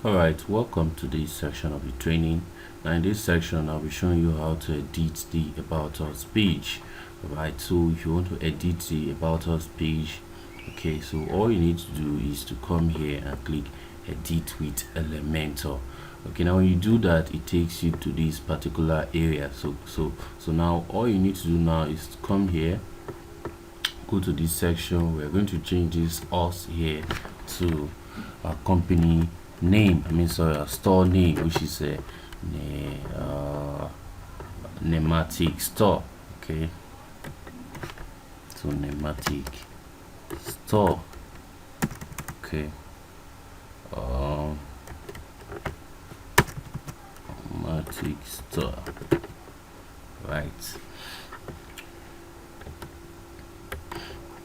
Alright, welcome to this section of the training. Now in this section I'll be showing you how to edit the About Us page. Alright, so if you want to edit the About Us page, okay, so all you need to do is to come here and click Edit with Elementor. Okay, now when you do that, it takes you to this particular area. So now all you need to do now is to come here, go to this section. We're going to change this us here to our company name, a store name, which is a pneumatic store. Okay, so pneumatic store. Okay, pneumatic store, right?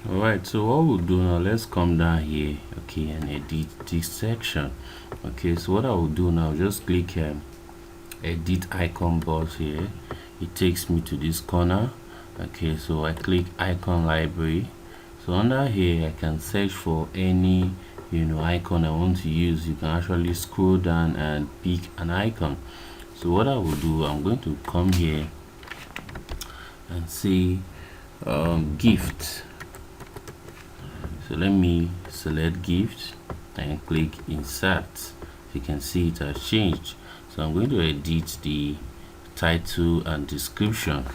Alright, so what we'll do now, let's come down here, okay, and edit this section. Okay, so what I will do now, just click edit icon box here. It takes me to this corner. Okay, so I click icon library. So under here I can search for any icon I want to use. You can actually scroll down and pick an icon. So what I will do, I'm going to come here and say gift. So let me select gift and click insert. You can see it has changed. So I'm going to edit the title and description.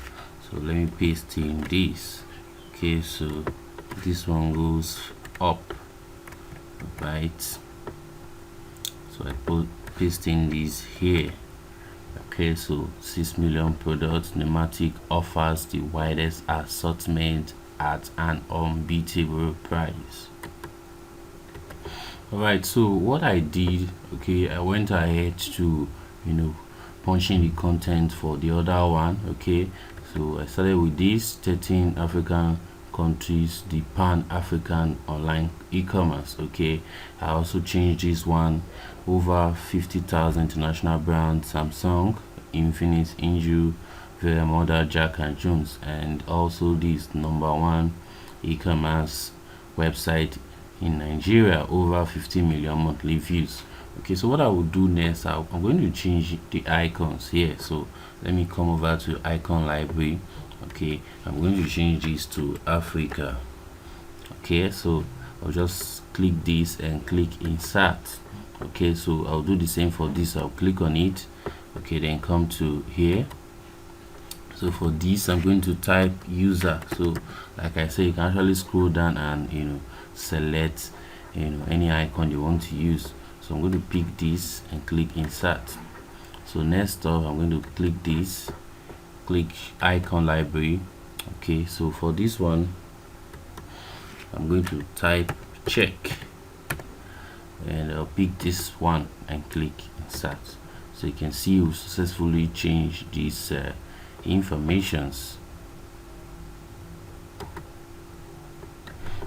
So let me paste in this. Okay, so this one goes up, right? So I paste in this here. Okay, so 6 million products, pneumatic offers the widest assortment at an unbeatable price. Alright, so what I did, okay, I went ahead to punch in the content for the other one. Okay, so I started with this 13 African countries, the Pan-African online e-commerce. Okay, I also changed this one, over 50,000 international brands, Samsung, Infinix, Inju, Vera Model, Jack and Jones, and also this #1 e-commerce website in Nigeria, over 50 million monthly views. Okay, so what I will do next, I'm going to change the icons here. So let me come over to icon library. Okay, I'm going to change this to Africa. Okay, so I'll just click this and click insert. Okay, so I'll do the same for this. I'll click on it. Okay, then come to here. So for this, I'm going to type user. So like I say, you can actually scroll down and select any icon you want to use. So I'm going to pick this and click insert. So next up, I'm going to click this, click icon library. Okay, so for this one, I'm going to type check, and I'll pick this one and click insert. So you can see we successfully changed these informations.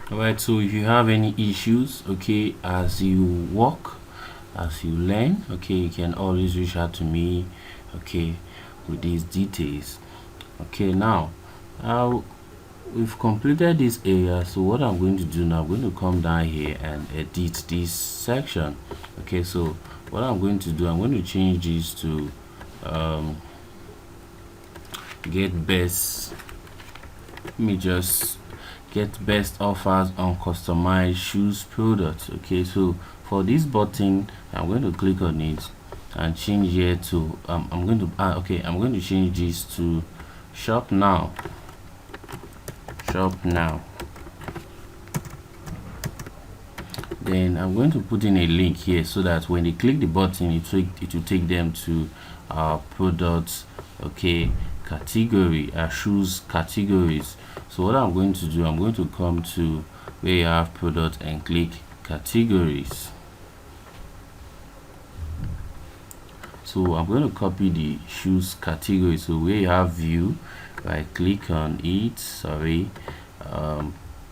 Alright, so if you have any issues, okay, as you work, as you learn, okay, you can always reach out to me, okay, with these details. Okay, now we've completed this area. So what I'm going to do now, I'm going to come down here and edit this section. Okay, so what I'm going to do, I'm going to change this to get best. Let me just get best offers on customized shoes products. Okay, so for this button, I'm going to click on it and change here to I'm going to change this to shop now. Then I'm going to put in a link here so that when they click the button, it will take them to our products, okay, category, shoes categories. So what I'm going to do, I'm going to come to where you have product and click categories. So I'm going to copy the shoes category. So where you have view, right click on it,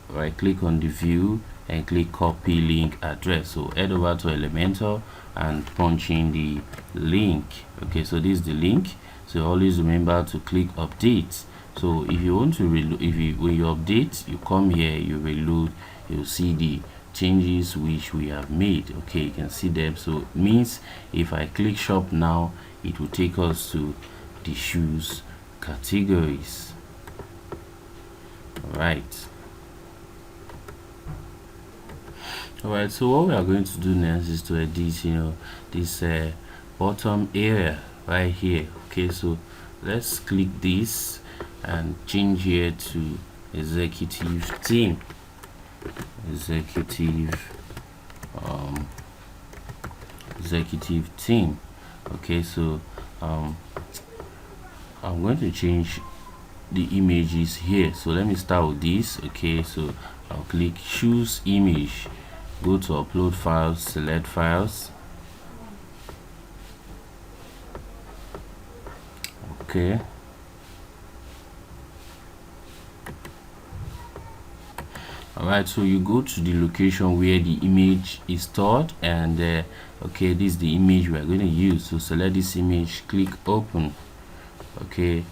right click on the view and click copy link address. So head over to Elementor and punch in the link. Okay, so this is the link. So always remember to click update. So if you want to reload, when you update, you come here, you reload, you'll see the changes which we have made. Okay, you can see them. So it means if I click shop now, it will take us to the shoes categories. Alright, so what we are going to do next is to edit, this bottom area right here. Okay, so let's click this and change here to executive team. Executive team. Okay, so I'm going to change the images here. So let me start with this. Okay, so I'll click choose image, go to upload files, select files. Okay, alright, so you go to the location where the image is stored, and okay, this is the image we are going to use. So select this image, click open. Okay,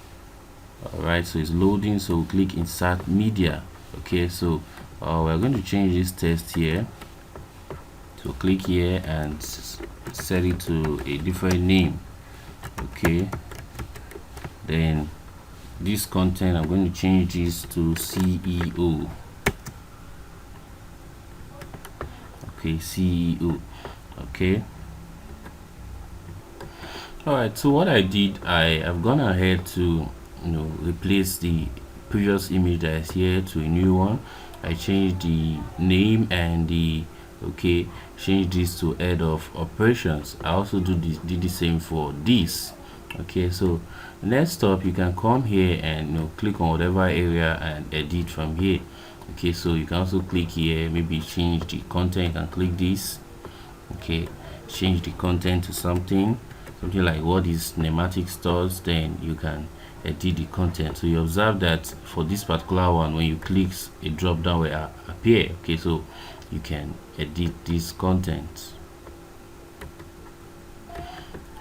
alright, so it's loading, so we'll click insert media. Okay, so we're going to change this text here. So click here and set it to a different name. Okay, then this content, I'm going to change this to CEO. Okay, CEO. Okay, alright, so what I did, I have gone ahead to replace the previous image that is here to a new one. I changed the name and the change this to head of operations. I also did the same for this. Okay, so next up, you can come here and click on whatever area and edit from here. Okay, so you can also click here, maybe change the content. You can click this. Okay, change the content to something like what is pneumatic stores, then you can edit the content. So you observe that for this particular one, when you click, a drop down will appear. Okay, so you can edit this content.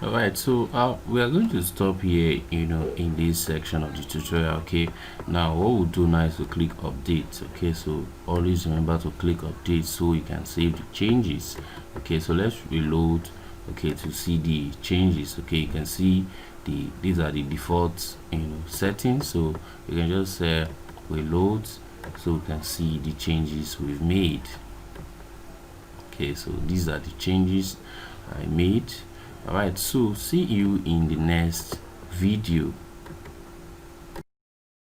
Alright, so we are going to stop here in this section of the tutorial. Okay, now what we'll do now is to click update. Okay, so always remember to click update so you can save the changes. Okay, so let's reload. Okay, to see the changes. Okay, you can see these are the default settings, so you can just reload so we can see the changes we've made. Okay, so these are the changes I made. Alright, so see you in the next video.